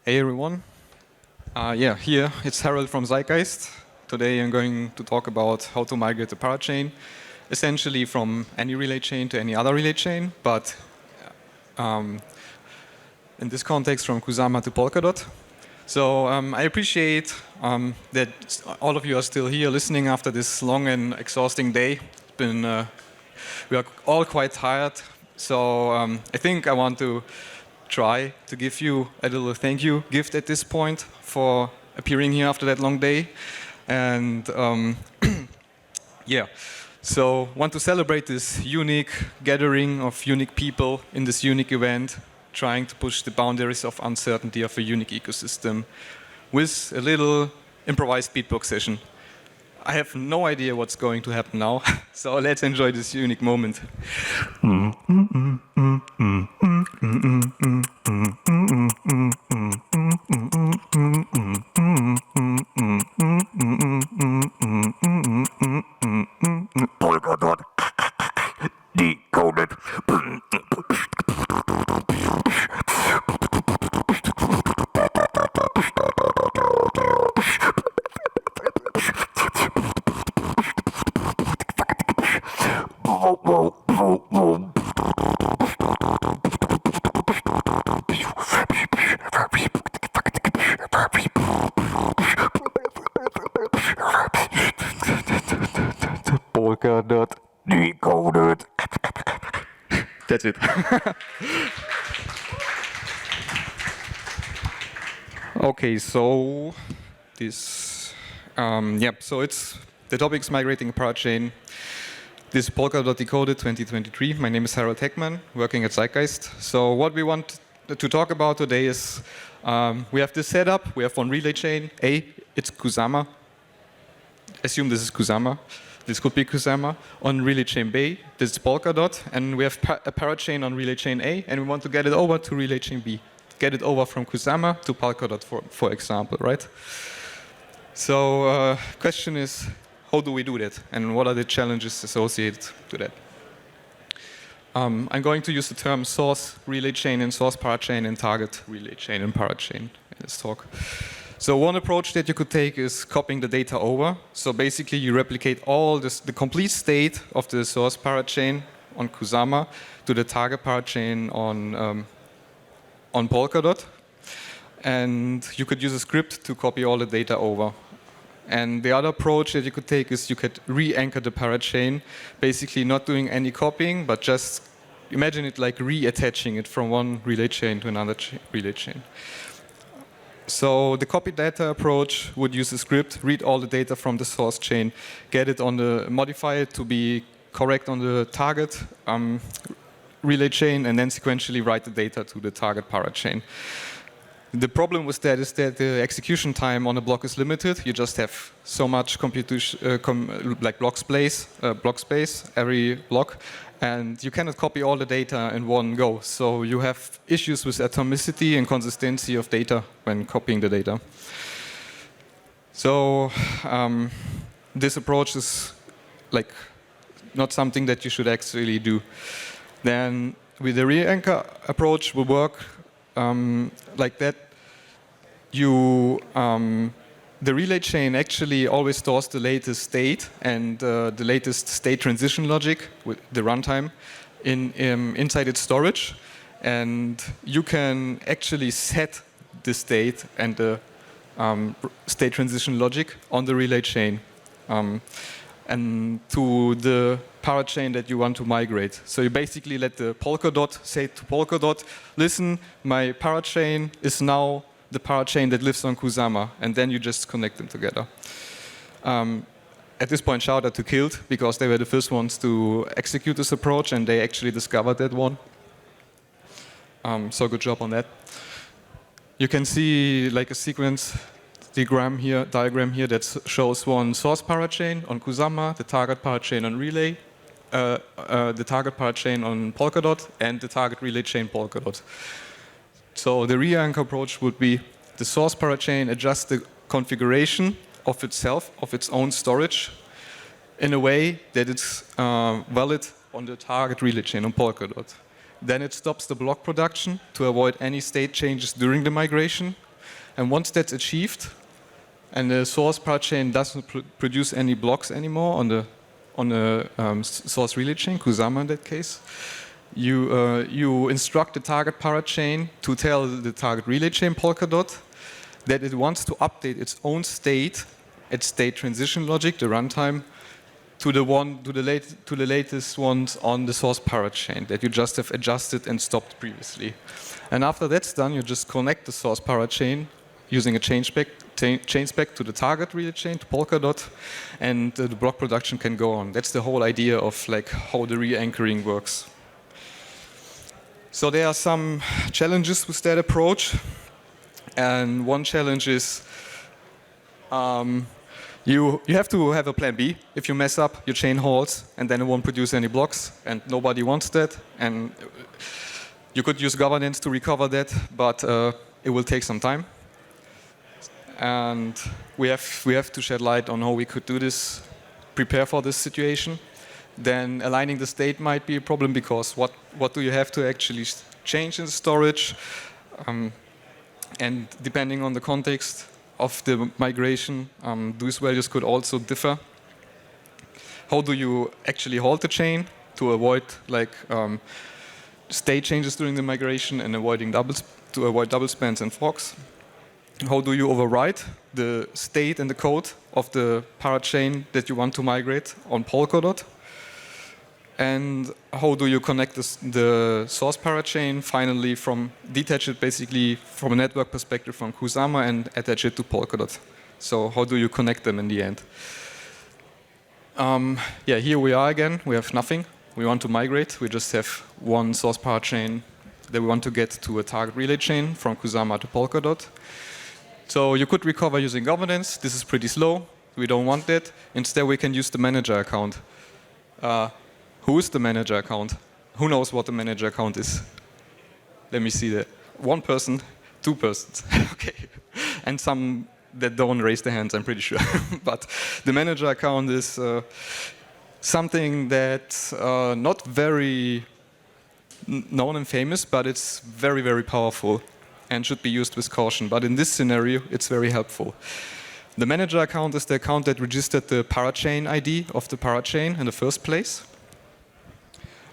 Hey everyone. Here it's Harald from Zeitgeist. Today I'm going to talk about how to migrate a parachain, essentially from any relay chain to any other relay chain, but in this context from Kusama to Polkadot. So I appreciate that all of you are still here listening after this long and exhausting day. We are all quite tired, so I think I want to try to give you a little thank you gift at this point for appearing here after that long day. And so want to celebrate this unique gathering of unique people in this unique event, trying to push the boundaries of uncertainty of a unique ecosystem with a little improvised beatbox session. I have no idea what's going to happen now, so let's enjoy this unique moment. Polkadot Decoded. Polkadot Decoded. That's it. Okay, so this, so it's the topic's migrating a parachain. This is Polkadot Decoded 2023. My name is Harald Heckmann, working at Zeitgeist. So what we want to talk about today is we have this setup. We have one relay chain. A, it's Kusama. Assume this is Kusama. This could be Kusama. On relay chain B, this is Polkadot, and we have a parachain on relay chain A, and we want to get it over to relay chain B. Get it over from Kusama to Polkadot, for example, right? So question is, how do we do that, and what are the challenges associated to that? I'm going to use the term source relay chain and source parachain and target relay chain and parachain in this talk. So one approach that you could take is copying the data over. So basically you replicate the complete state of the source parachain on Kusama to the target parachain on Polkadot. And you could use a script to copy all the data over. And the other approach that you could take is you could re-anchor the parachain, basically not doing any copying, but just imagine it like reattaching it from one relay chain to another relay chain. So the copy data approach would use a script, read all the data from the source chain, get it modify it to be correct on the target relay chain, and then sequentially write the data to the target parachain. The problem with that is that the execution time on a block is limited. You just have so much computation, like block space every block, and you cannot copy all the data in one go. So you have issues with atomicity and consistency of data when copying the data. So this approach is like not something that you should actually do. Then with the re-anchor approach will work like that. The relay chain actually always stores the latest state and the latest state transition logic with the runtime inside its storage, and you can actually set the state and the state transition logic on the relay chain and to the parachain that you want to migrate. So you basically let the Polkadot say to Polkadot, listen, my parachain is now the parachain that lives on Kusama, and then you just connect them together. At this point, shout out to Kilt, because they were the first ones to execute this approach, and they actually discovered that one. So good job on that. You can see like a sequence diagram here that shows one source parachain on Kusama, the target parachain on relay, the target parachain on Polkadot, and the target relay chain Polkadot. So the re-anchor approach would be the source parachain adjusts the configuration of itself, of its own storage, in a way that it's valid on the target relay chain on Polkadot. Then it stops the block production to avoid any state changes during the migration. And once that's achieved, and the source parachain doesn't produce any blocks anymore on the source relay chain, Kusama in that case, you instruct the target parachain to tell the target relay chain Polkadot that it wants to update its own state, its state transition logic, the runtime, to the latest ones on the source parachain that you just have adjusted and stopped previously. And after that's done, you just connect the source parachain using a chain spec to the target relay chain, to Polkadot, and the block production can go on. That's the whole idea of like how the re-anchoring works. So there are some challenges with that approach, and one challenge is you have to have a plan B. If you mess up, your chain halts, and then it won't produce any blocks, and nobody wants that. And you could use governance to recover that, but it will take some time. And we have to shed light on how we could do this, prepare for this situation. Then aligning the state might be a problem, because what do you have to actually change in storage? And depending on the context of the migration, those values could also differ. How do you actually halt the chain to avoid state changes during the migration and to avoid double spans and forks? How do you override the state and the code of the parachain that you want to migrate on Polkadot? And how do you connect the source parachain finally detach it basically from a network perspective from Kusama and attach it to Polkadot? So how do you connect them in the end? Here we are again. We have nothing. We want to migrate. We just have one source parachain that we want to get to a target relay chain from Kusama to Polkadot. So you could recover using governance. This is pretty slow. We don't want that. Instead, we can use the manager account. Who is the manager account? Who knows what the manager account is? Let me see that. One person, two persons. Okay. And some that don't raise their hands, I'm pretty sure. But the manager account is something that's not very known and famous, but it's very, very powerful and should be used with caution. But in this scenario, it's very helpful. The manager account is the account that registered the parachain ID of the parachain in the first place.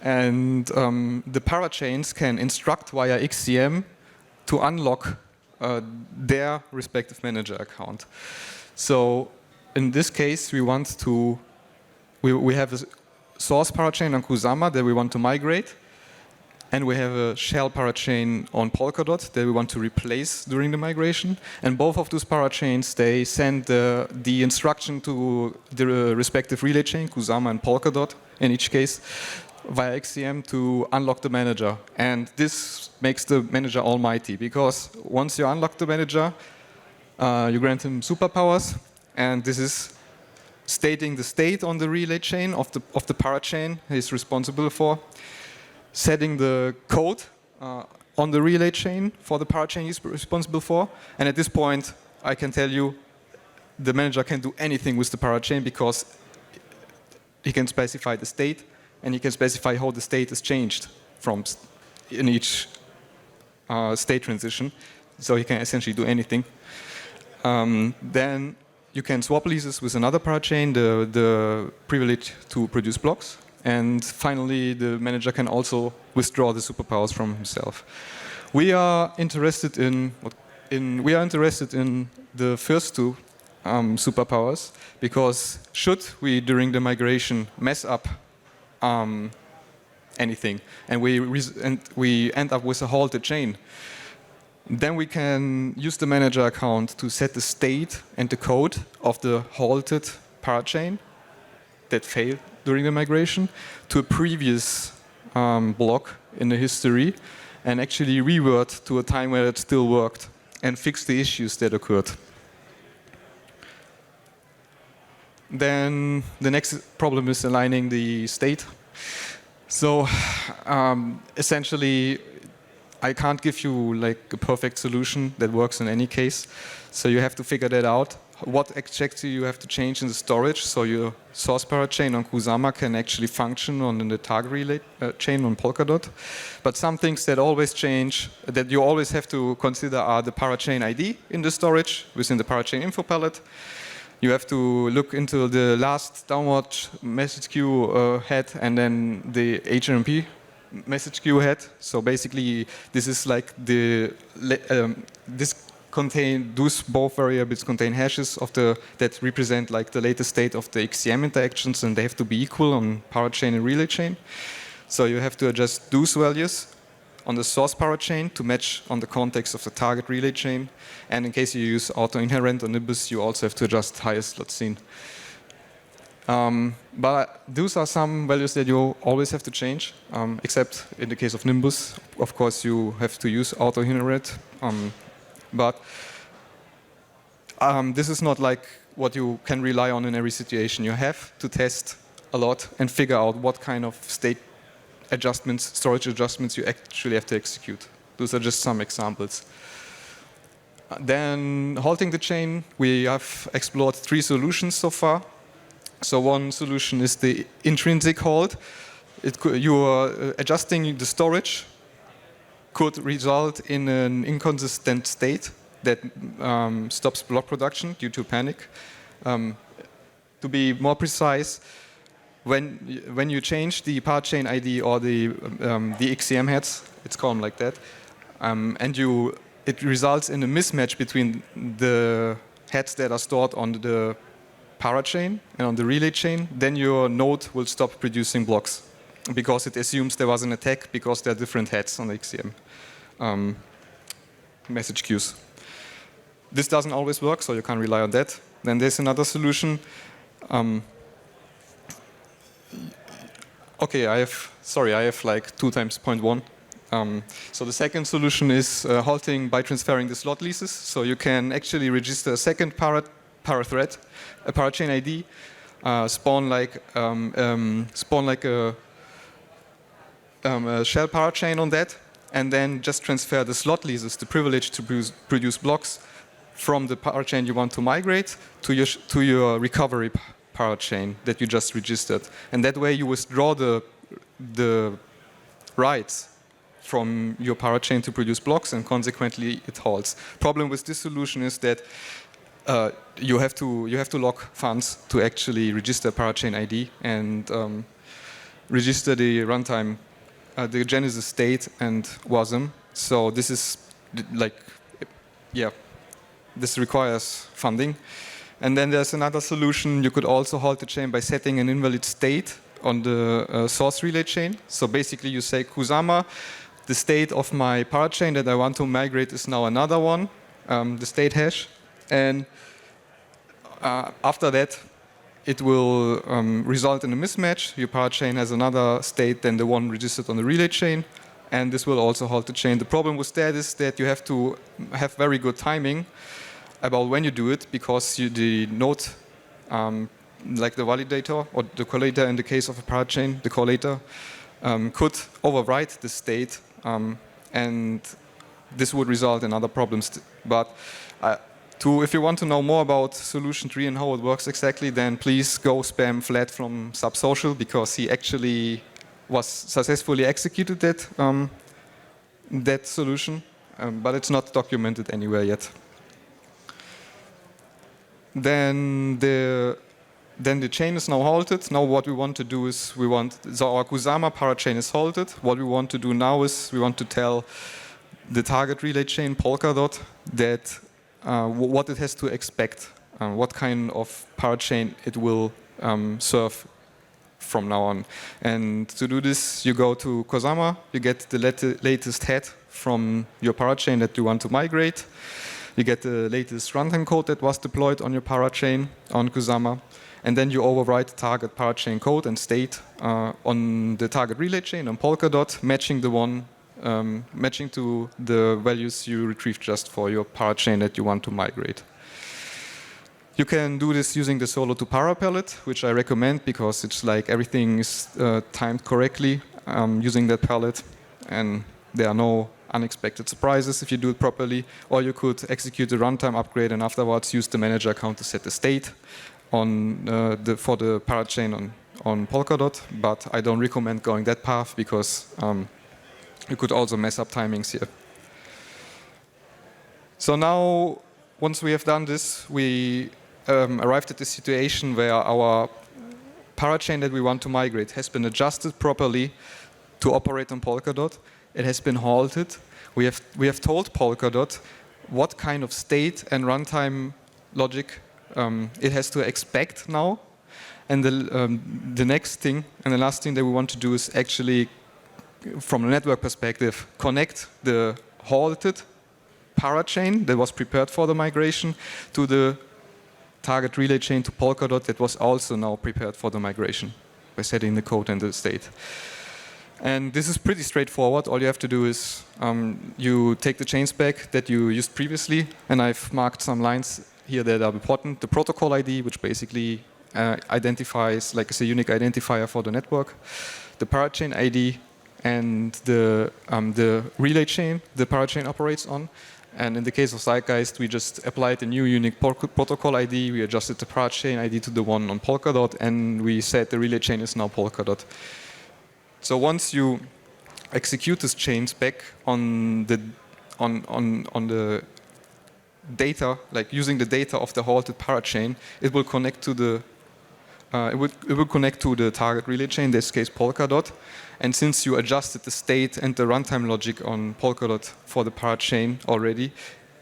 And the parachains can instruct via XCM to unlock their respective manager account. So in this case, we have a source parachain on Kusama that we want to migrate, and we have a shell parachain on Polkadot that we want to replace during the migration. And both of those parachains, they send the instruction to the respective relay chain, Kusama and Polkadot in each case, via XCM to unlock the manager. And this makes the manager almighty, because once you unlock the manager, you grant him superpowers, and this is stating the state on the relay chain of the parachain he's responsible for, setting the code on the relay chain for the parachain he's responsible for, and at this point, I can tell you the manager can do anything with the parachain, because he can specify the state, and he can specify how the state is changed in each state transition. So he can essentially do anything. Then you can swap leases with another parachain, the privilege to produce blocks. And finally, the manager can also withdraw the superpowers from himself. We are interested in the first two superpowers, because should we during the migration mess up anything, and we end up with a halted chain, then we can use the manager account to set the state and the code of the halted parachain that failed during the migration to a previous block in the history, and actually revert to a time where it still worked and fix the issues that occurred. Then the next problem is aligning the state. So essentially, I can't give you like a perfect solution that works in any case. So you have to figure that out. what exactly you have to change in the storage, so your source parachain on Kusama can actually function on the target relay chain on Polkadot. But some things that always change, that you always have to consider, are the parachain ID in the storage within the parachain info palette. You have to look into the last downward message queue head and then the HMP message queue head. So basically, this is like those both variables contain hashes of that represent like the latest state of the XCM interactions, and they have to be equal on parachain and relay chain. So you have to adjust those values on the source parachain to match on the context of the target relay chain. And in case you use auto-inherent or Nimbus, you also have to adjust highest slot scene. But those are some values that you always have to change, except in the case of Nimbus. Of course, you have to use auto-inherent. But this is not like what you can rely on in every situation. You have to test a lot and figure out what kind of state adjustments, storage adjustments you actually have to execute. Those are just some examples. Then halting the chain, we have explored 3 solutions so far. So one solution is the intrinsic halt. You are adjusting the storage could result in an inconsistent state that stops block production due to panic. To be more precise, when you change the parachain ID or the XCM heads, it's called like that, and it results in a mismatch between the heads that are stored on the parachain and on the relay chain, then your node will stop producing blocks because it assumes there was an attack because there are different heads on the XCM message queues. This doesn't always work, so you can't rely on that. Then there's another solution. Okay, I have like 2 times 0.1. So the second solution is halting by transferring the slot leases. So you can actually register a second parathread, a parachain ID, spawn like a shell parachain on that, and then just transfer the slot leases, the privilege to produce blocks, from the parachain you want to migrate to your recovery parachain that you just registered. And that way you withdraw the rights from your parachain to produce blocks, and consequently it halts. Problem with this solution is that you have to lock funds to actually register parachain ID and register the runtime, the genesis state and WASM. So this is like, yeah, this requires funding. And then there's another solution. You could also halt the chain by setting an invalid state on the source relay chain. So basically you say, Kusama, the state of my parachain that I want to migrate is now another one, the state hash. And after that, it will result in a mismatch. Your parachain has another state than the one registered on the relay chain. And this will also halt the chain. The problem with that is that you have to have very good timing about when you do it, because the node, like the validator or the collator in the case of a parachain, the collator, could overwrite the state, and this would result in other problems. But if you want to know more about solution 3 and how it works exactly, then please go spam Flat from Subsocial, because he actually was successfully executed that solution, but it's not documented anywhere yet. Then the chain is now halted. Now what we want to do is so our Kusama parachain is halted. What we want to do now is we want to tell the target relay chain Polkadot that what it has to expect, what kind of parachain it will serve from now on. And to do this, you go to Kusama, you get the latest head from your parachain that you want to migrate. You get the latest runtime code that was deployed on your parachain on Kusama, and then you overwrite the target parachain code and state on the target relay chain on Polkadot, matching to the values you retrieved just for your parachain that you want to migrate. You can do this using the solo to para palette, which I recommend because it's like everything is timed correctly using that palette, and there are no unexpected surprises if you do it properly, or you could execute the runtime upgrade and afterwards use the manager account to set the state on for the parachain on Polkadot. But I don't recommend going that path because you could also mess up timings here. So now, once we have done this, we arrived at the situation where our parachain that we want to migrate has been adjusted properly to operate on Polkadot. It has been halted. We have told Polkadot what kind of state and runtime logic it has to expect now. And the next thing and the last thing that we want to do is actually, from a network perspective, connect the halted parachain that was prepared for the migration to the target relay chain to Polkadot that was also now prepared for the migration by setting the code and the state. And this is pretty straightforward. All you have to do is you take the chain spec that you used previously, and I've marked some lines here that are important. The protocol ID, which basically identifies, like it's a unique identifier for the network, the parachain ID, and the relay chain the parachain operates on. And in the case of Zeitgeist, we just applied a new unique protocol ID. We adjusted the parachain ID to the one on Polkadot, and we said the relay chain is now Polkadot. So once you execute this chain spec on the data, like using the data of the halted parachain, it will connect to the target relay chain, in this case Polkadot. And since you adjusted the state and the runtime logic on Polkadot for the parachain already,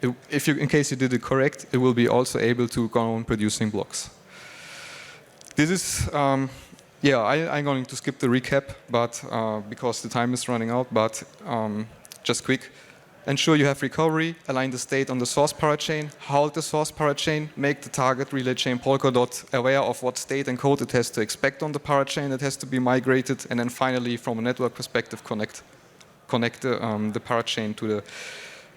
in case you did it correct, it will be also able to go on producing blocks. This is, I'm going to skip the recap, but because the time is running out. But just quick. Ensure you have recovery, align the state on the source parachain, halt the source parachain, make the target relay chain Polkadot aware of what state and code it has to expect on the parachain that has to be migrated, and then finally, from a network perspective, connect the parachain to the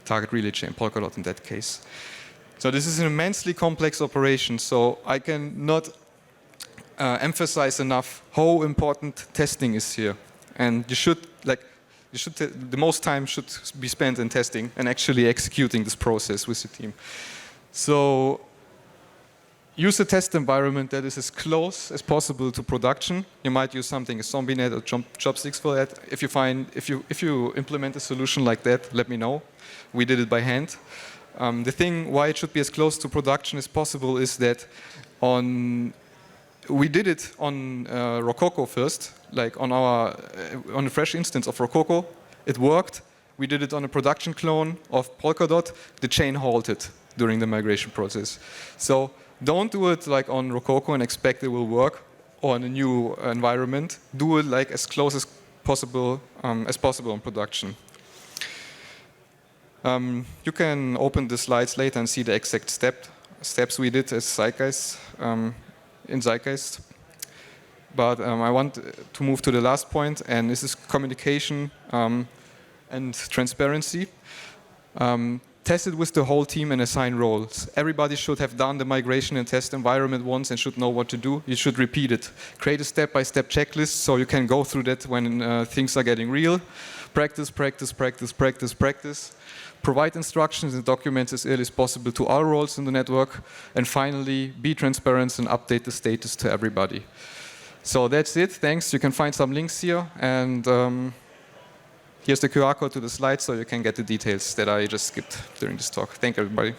target relay chain, Polkadot in that case. So this is an immensely complex operation, so I cannot emphasize enough how important testing is here. And the most time should be spent in testing and actually executing this process with the team. So use a test environment that is as close as possible to production. You might use something as ZombieNet or Chopsticks for that. If you implement a solution like that, let me know. We did it by hand. The thing why it should be as close to production as possible is that we did it on Rococo first, like on a fresh instance of Rococo. It worked. We did it on a production clone of Polkadot. The chain halted during the migration process. So don't do it like on Rococo and expect it will work, or in a new environment. Do it like as close as possible on production. You can open the slides later and see the exact steps we did as Zeitgeist. In Zeitgeist. But I want to move to the last point, and this is communication and transparency. Test it with the whole team and assign roles. Everybody should have done the migration and test environment once and should know what to do. You should repeat it. Create a step-by-step checklist so you can go through that when things are getting real. Practice, practice, practice, practice, practice. Provide instructions and documents as early as possible to all roles in the network. And finally, be transparent and update the status to everybody. So that's it. Thanks. You can find some links here. And here's the QR code to the slide so you can get the details that I just skipped during this talk. Thank you, everybody.